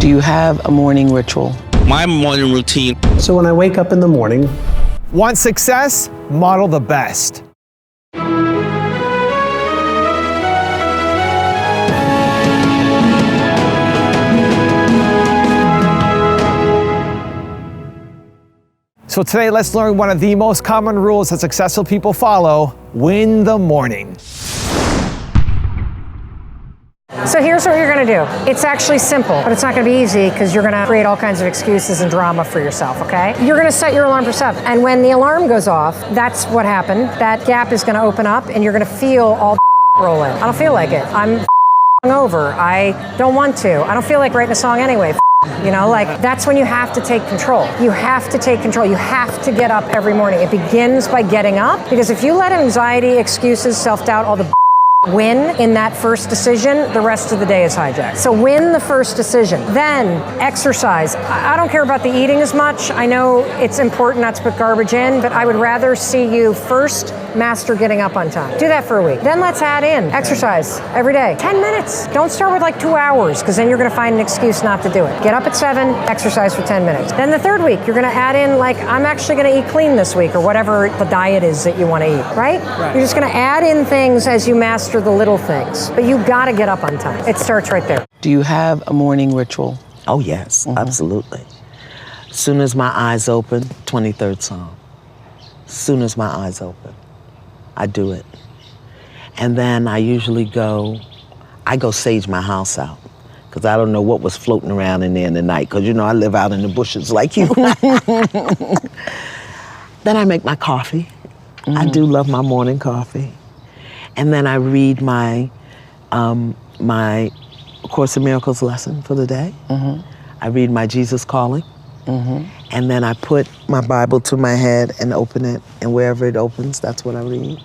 Do you have a morning ritual? My morning routine. So when I wake up in the morning, Want success? Model the best. So today, let's learn one of the most common rules that successful people follow: win the morning. So here's what you're going to do. It's actually simple, but it's not going to be easy because you're going to create all kinds of excuses and drama for yourself, okay? You're going to set your alarm for 7. And when the alarm goes off, that's what happened. That gap is going to open up and you're going to feel all the roll in. I don't feel like it. I'm over. I don't want to. I don't feel like writing a song anyway. You know, like, that's when you have to take control. You have to take control. You have to get up every morning. It begins by getting up, because if you let anxiety, excuses, self-doubt, all the win in that first decision, the rest of the day is hijacked. So win the first decision. Then exercise. I don't care about the eating as much. I know it's important not to put garbage in, but I would rather see you first master getting up on time. Do that for a week. Then let's add in exercise every day. 10 minutes. Don't start with like 2 hours, because then you're going to find an excuse not to do it. Get up at 7, exercise for 10 minutes. Then the third week, you're going to add in, like, I'm actually going to eat clean this week, or whatever the diet is that you want to eat, right? You're just going to add in things as you master the little things. But you got to get up on time. It starts right there. Do you have a morning ritual? Oh, yes, absolutely. As soon as my eyes open, 23rd Psalm. As soon as my eyes open, I do it. And then I usually go sage my house out, because I don't know what was floating around in there in the night, because, you know, I live out in the bushes like you. Then I make my coffee. I do love my morning coffee. And then I read my my Course in Miracles lesson for the day. I read my Jesus Calling. And then I put my Bible to my head and open it, and wherever it opens, that's what I read.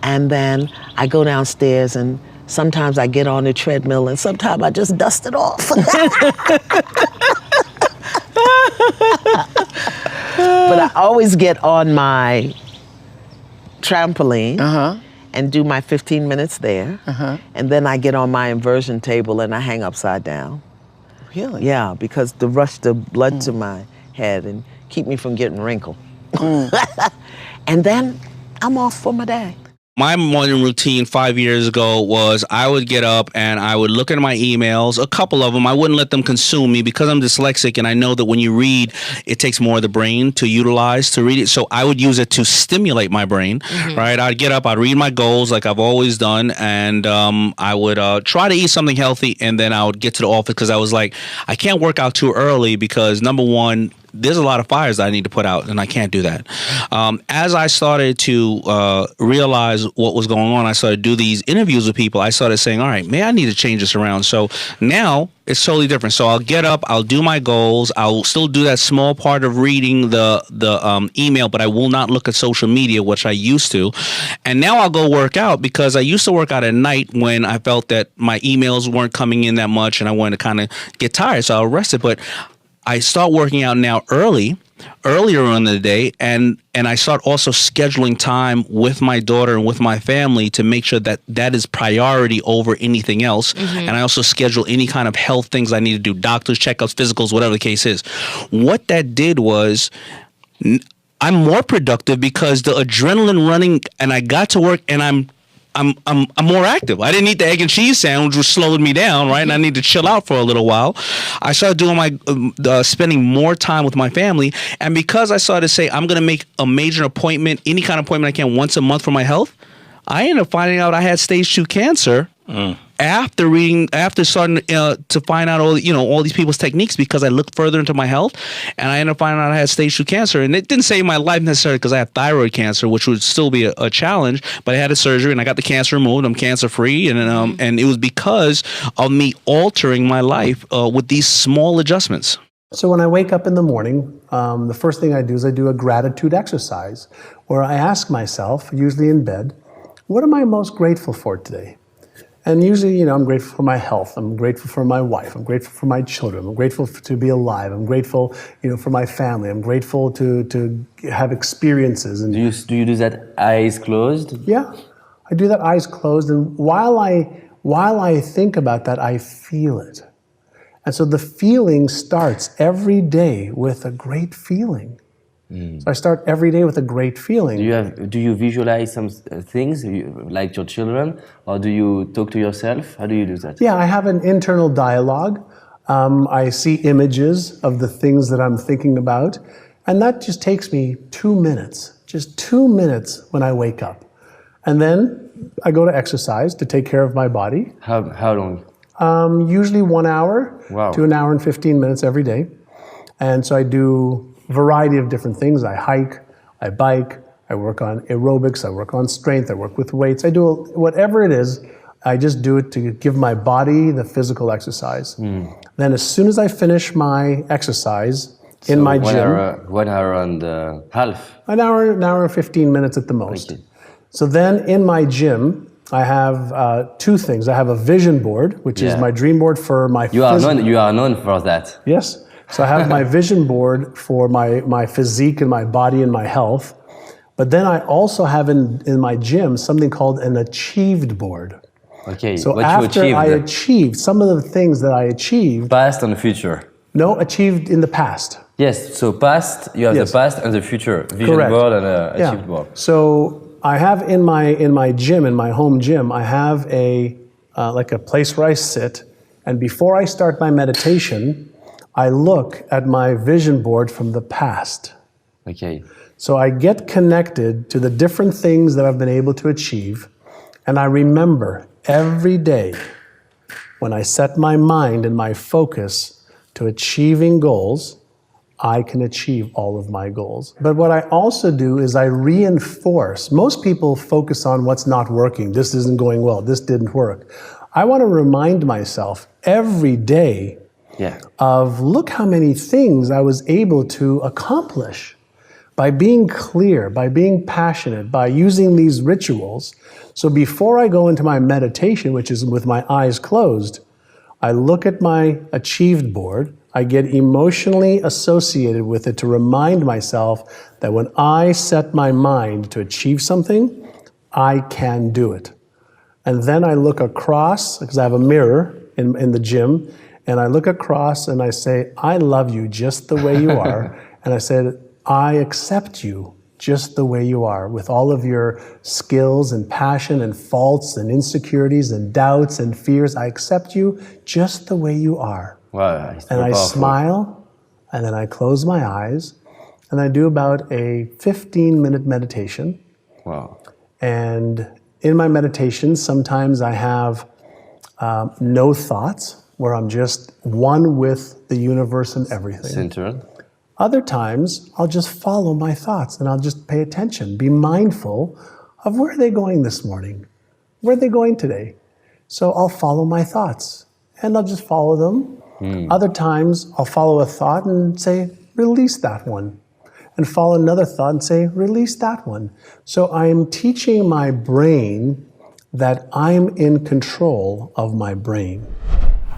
And then I go downstairs, and sometimes I get on the treadmill, and sometimes I just dust it off. But I always get on my trampoline and do my 15 minutes there. And then I get on my inversion table and I hang upside down. Really? Yeah, because to rush the blood to my head and keep me from getting wrinkled. And then I'm off for my day. My morning routine 5 years ago was I would get up and I would look at my emails, a couple of them. I wouldn't let them consume me because I'm dyslexic, and I know that when you read, it takes more of the brain to utilize to read it. So I would use it to stimulate my brain, right? I'd get up, I'd read my goals like I've always done, and I would try to eat something healthy, and then I would get to the office, because I was like, I can't work out too early because, number one, there's a lot of fires that I need to put out, and I can't do that. As I started to realize what was going on, I started to do these interviews with people. I started saying, all right, maybe I need to change this around. So now it's totally different. So I'll get up, I'll do my goals, I'll still do that small part of reading the email, but I will not look at social media, which I used to. And now I'll go work out, because I used to work out at night when I felt that my emails weren't coming in that much and I wanted to kind of get tired, so I'll rest it. But I start working out now earlier in the day, and I start also scheduling time with my daughter and with my family to make sure that that is priority over anything else. And I also schedule any kind of health things I need to do, doctors, checkups, physicals, whatever the case is. What that did was I'm more productive because the adrenaline running, and I got to work, and I'm more active. I didn't eat the egg and cheese sandwich, which slowed me down, right? And I need to chill out for a little while. I started doing my spending more time with my family, and because I started to say I'm going to make a major appointment, any kind of appointment I can, once a month for my health, I ended up finding out I had stage 2 cancer. After starting to find out all these people's techniques, because I looked further into my health, and I ended up finding out I had stage 2 cancer. And it didn't save my life necessarily, because I had thyroid cancer, which would still be a challenge. But I had a surgery and I got the cancer removed. I'm cancer free, and it was because of me altering my life with these small adjustments. so when I wake up in the morning, the first thing I do is I do a gratitude exercise, where I ask myself, usually in bed, what am I most grateful for today? And usually, I'm grateful for my health. I'm grateful for my wife. I'm grateful for my children. I'm grateful to be alive. I'm grateful, for my family. I'm grateful to have experiences. And Do you do that eyes closed? yeah, I do that eyes closed. And while I think about that, I feel it. And so the feeling starts every day with a great feeling. So I start every day with a great feeling. Do you visualize some things like your children, or do you talk to yourself? How do you do that? Yeah, I have an internal dialogue. I see images of the things that I'm thinking about, and that just takes me 2 minutes, just 2 minutes when I wake up. And then I go to exercise to take care of my body. How long? Usually 1 hour to an hour and 15 minutes every day. And so I do a variety of different things. I hike, I bike, I work on aerobics, I work on strength, I work with weights. I do whatever it is, I just do it to give my body the physical exercise. Then as soon as I finish my exercise in my gym. 1 hour and half? An hour and 15 minutes at the most. Okay. So then in my gym, I have 2 things. I have a vision board, which is my dream board for my You are known for that. Yes. So I have my vision board for my physique and my body and my health. But then I also have in my gym something called an achieved board. Okay, So what after you I achieved? achieved some of the things that I achieved. Past and future. No, achieved in the past. Yes, so past, you have the past and the future. Vision Correct. board and achieved board. So I have in my gym, in my home gym, I have like a place where I sit, and before I start my meditation, I look at my vision board from the past. Okay. So I get connected to the different things that I've been able to achieve, and I remember every day when I set my mind and my focus to achieving goals, I can achieve all of my goals. But what I also do is I reinforce. Most people focus on what's not working. This isn't going well. This didn't work. I want to remind myself every day of look how many things I was able to accomplish by being clear, by being passionate, by using these rituals. So before I go into my meditation, which is with my eyes closed, I look at my achieved board. I get emotionally associated with it to remind myself that when I set my mind to achieve something, I can do it. And then I look across, because I have a mirror in the gym, and I look across and I say, I love you just the way you are. And I said, I accept you just the way you are, with all of your skills and passion and faults and insecurities and doubts and fears. I accept you just the way you are. Wow, and I smile, and then I close my eyes, and I do about a 15-minute meditation. Wow. And in my meditation, sometimes I have no thoughts, where I'm just one with the universe and everything. Centered. Other times, I'll just follow my thoughts, and I'll just pay attention, be mindful of where are they going this morning? Where are they going today? So I'll follow my thoughts, and I'll just follow them. Other times, I'll follow a thought and say, release that one. And follow another thought and say, release that one. So I'm teaching my brain that I'm in control of my brain.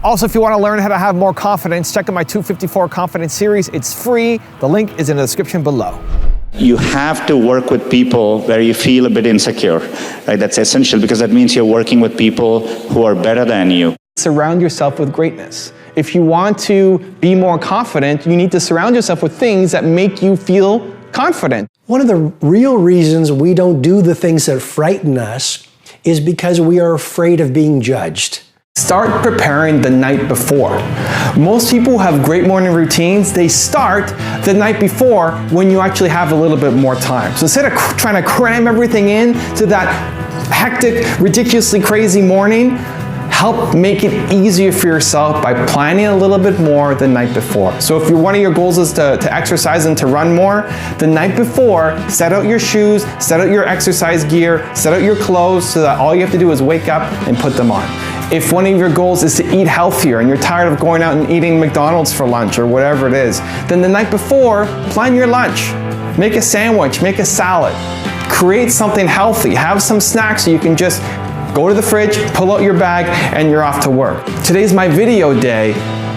Also, if you want to learn how to have more confidence, check out my 254 Confidence series. It's free. The link is in the description below. You have to work with people where you feel a bit insecure, right? That's essential, because that means you're working with people who are better than you. Surround yourself with greatness. If you want to be more confident, you need to surround yourself with things that make you feel confident. One of the real reasons we don't do the things that frighten us is because we are afraid of being judged. Start preparing the night before. Most people who have great morning routines, they start the night before when you actually have a little bit more time. So instead of trying to cram everything in to that hectic, ridiculously crazy morning, help make it easier for yourself by planning a little bit more the night before. So if one of your goals is to exercise and to run more, the night before, set out your shoes, set out your exercise gear, set out your clothes so that all you have to do is wake up and put them on. If one of your goals is to eat healthier and you're tired of going out and eating McDonald's for lunch or whatever it is, then the night before, plan your lunch. Make a sandwich, make a salad. Create something healthy. Have some snacks so you can just go to the fridge, pull out your bag, and you're off to work. Today's my video day.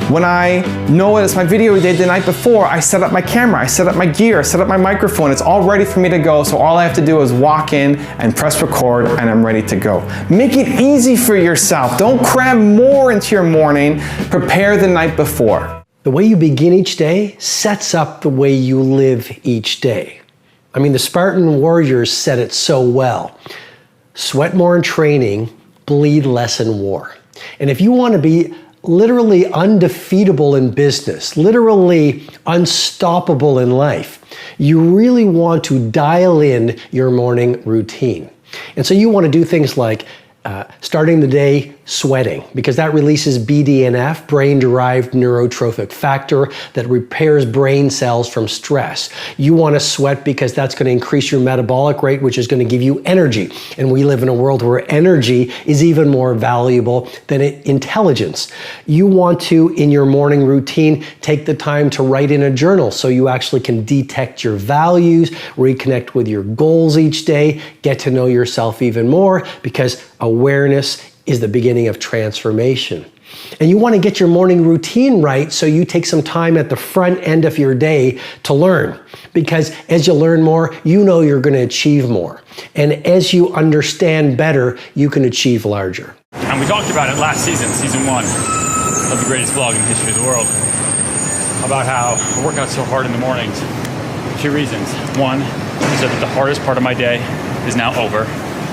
When I know it's my video day the night before, I set up my camera, I set up my gear, I set up my microphone. It's all ready for me to go, so all I have to do is walk in and press record and I'm ready to go. Make it easy for yourself. Don't cram more into your morning. Prepare the night before. The way you begin each day sets up the way you live each day. I mean, the Spartan warriors said it so well. Sweat more in training, bleed less in war. And if you want to be literally undefeatable in business, literally unstoppable in life, you really want to dial in your morning routine. And so you want to do things like starting the day sweating, because that releases BDNF, brain-derived neurotrophic factor, that repairs brain cells from stress. You want to sweat because that's going to increase your metabolic rate, which is going to give you energy. And we live in a world where energy is even more valuable than intelligence. You want to, in your morning routine, take the time to write in a journal so you actually can detect your values, reconnect with your goals each day, get to know yourself even more, because awareness is the beginning of transformation. And you want to get your morning routine right, so you take some time at the front end of your day to learn. Because as you learn more, you know you're going to achieve more. And as you understand better, you can achieve larger. And we talked about it last season, season 1 of the greatest vlog in the history of the world, about how I work out so hard in the mornings. 2 reasons. One, so that the hardest part of my day is now over.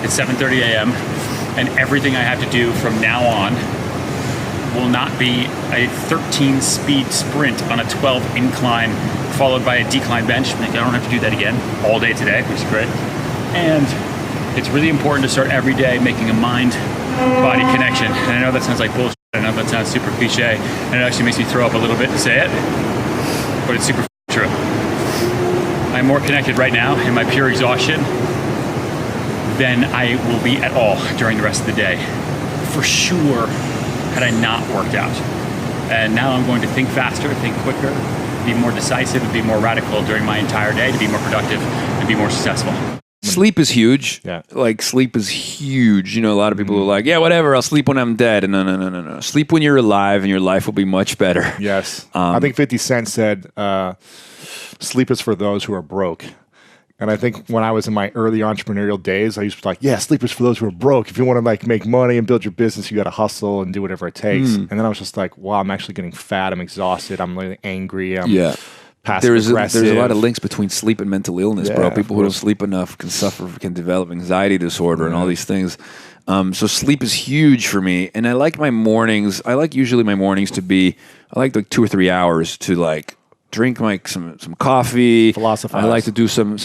It's 7:30 a.m. and everything I have to do from now on will not be a 13 speed sprint on a 12 incline followed by a decline bench. I don't have to do that again all day today, which is great. And it's really important to start every day making a mind-body connection. And I know that sounds like bullshit. I know that sounds super cliche, and it actually makes me throw up a little bit to say it, but it's super true. I'm more connected right now in my pure exhaustion than I will be at all during the rest of the day. For sure, had I not worked out. And now I'm going to think faster, think quicker, be more decisive, and be more radical during my entire day to be more productive and be more successful. Sleep is huge. Yeah. Like, sleep is huge. You know, a lot of people are like, yeah, whatever, I'll sleep when I'm dead. And no. Sleep when you're alive and your life will be much better. Yes. I think 50 Cent said, sleep is for those who are broke. And I think when I was in my early entrepreneurial days, I used to be like, yeah, sleep is for those who are broke. If you want to like make money and build your business, you got to hustle and do whatever it takes. And then I was just like, wow, I'm actually getting fat. I'm exhausted. I'm really angry. I'm passive aggressive. There's a lot of links between sleep and mental illness, bro. People who don't sleep enough can develop anxiety disorder and all these things. So sleep is huge for me. And I like my mornings. I like usually my mornings to be, I like 2 or 3 hours to like, drink like some coffee. Philosophize. I like to do some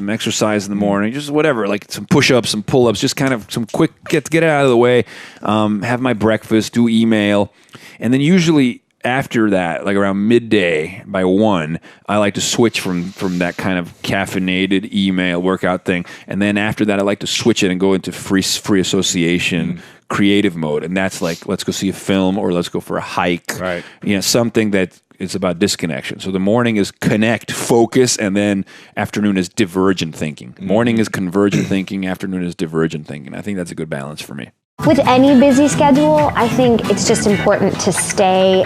exercise in the morning, just whatever, like some push-ups, some pull-ups, just kind of some quick get it out of the way. Have my breakfast, do email, and then usually after that, like around midday by 1, I like to switch from that kind of caffeinated email workout thing, and then after that, I like to switch it and go into free association. Creative mode, and that's like, let's go see a film or let's go for a hike. Right. You know, something that it's about disconnection. So the morning is connect, focus, and then afternoon is divergent thinking. Morning is convergent thinking, afternoon is divergent thinking. I think that's a good balance for me. With any busy schedule, I think it's just important to stay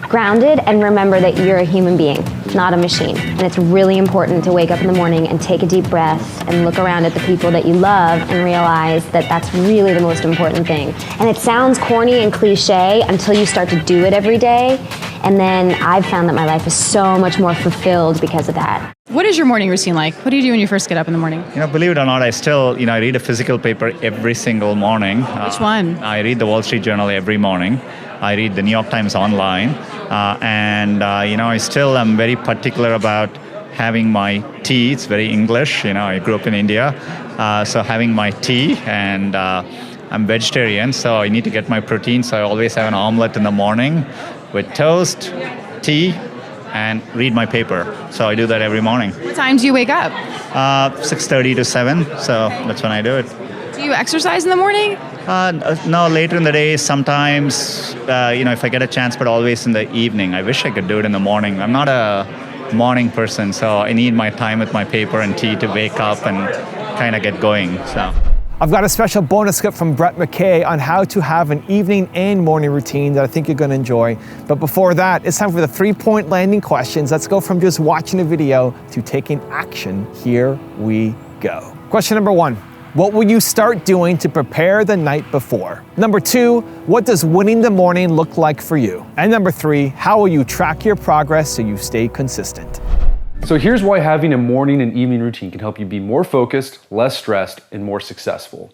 grounded and remember that you're a human being, not a machine. And it's really important to wake up in the morning and take a deep breath and look around at the people that you love and realize that that's really the most important thing. And it sounds corny and cliche until you start to do it every day. And then I've found that my life is so much more fulfilled because of that. What is your morning routine like? What do you do when you first get up in the morning? You know, believe it or not, I still, I read a physical paper every single morning. Which one? I read the Wall Street Journal every morning. I read the New York Times online. I still am very particular about having my tea. It's very English. I grew up in India. So having my tea, and I'm vegetarian, so I need to get my protein. So I always have an omelet in the morning with toast, tea, and read my paper. So I do that every morning. What time do you wake up? 6:30 to 7, so that's when I do it. Do you exercise in the morning? No, later in the day, sometimes, if I get a chance, but always in the evening. I wish I could do it in the morning. I'm not a morning person, so I need my time with my paper and tea to wake up and kind of get going. So I've got a special bonus clip from Brett McKay on how to have an evening and morning routine that I think you're going to enjoy. But before that, it's time for the 3-point landing questions. Let's go from just watching a video to taking action. Here we go. Question number 1. What will you start doing to prepare the night before? Number 2, what does winning the morning look like for you? And number 3, how will you track your progress so you stay consistent? So here's why having a morning and evening routine can help you be more focused, less stressed, and more successful.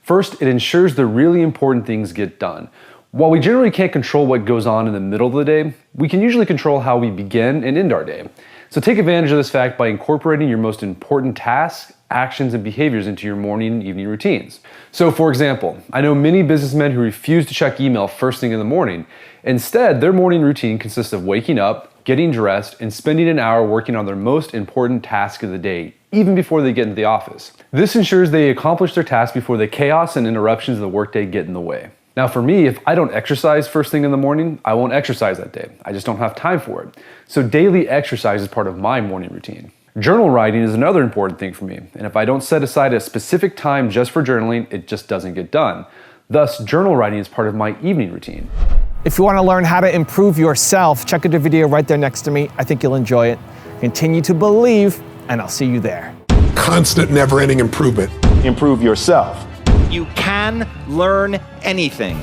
First, it ensures the really important things get done. While we generally can't control what goes on in the middle of the day, we can usually control how we begin and end our day. So take advantage of this fact by incorporating your most important tasks, actions, and behaviors into your morning and evening routines. So for example, I know many businessmen who refuse to check email first thing in the morning. Instead, their morning routine consists of waking up, getting dressed, and spending an hour working on their most important task of the day, even before they get into the office. This ensures they accomplish their task before the chaos and interruptions of the workday get in the way. Now for me, if I don't exercise first thing in the morning, I won't exercise that day. I just don't have time for it. So daily exercise is part of my morning routine. Journal writing is another important thing for me, and if I don't set aside a specific time just for journaling, it just doesn't get done. Thus, journal writing is part of my evening routine. If you want to learn how to improve yourself, check out the video right there next to me. I think you'll enjoy it. Continue to believe, and I'll see you there. Constant, never-ending improvement. Improve yourself. You can learn anything.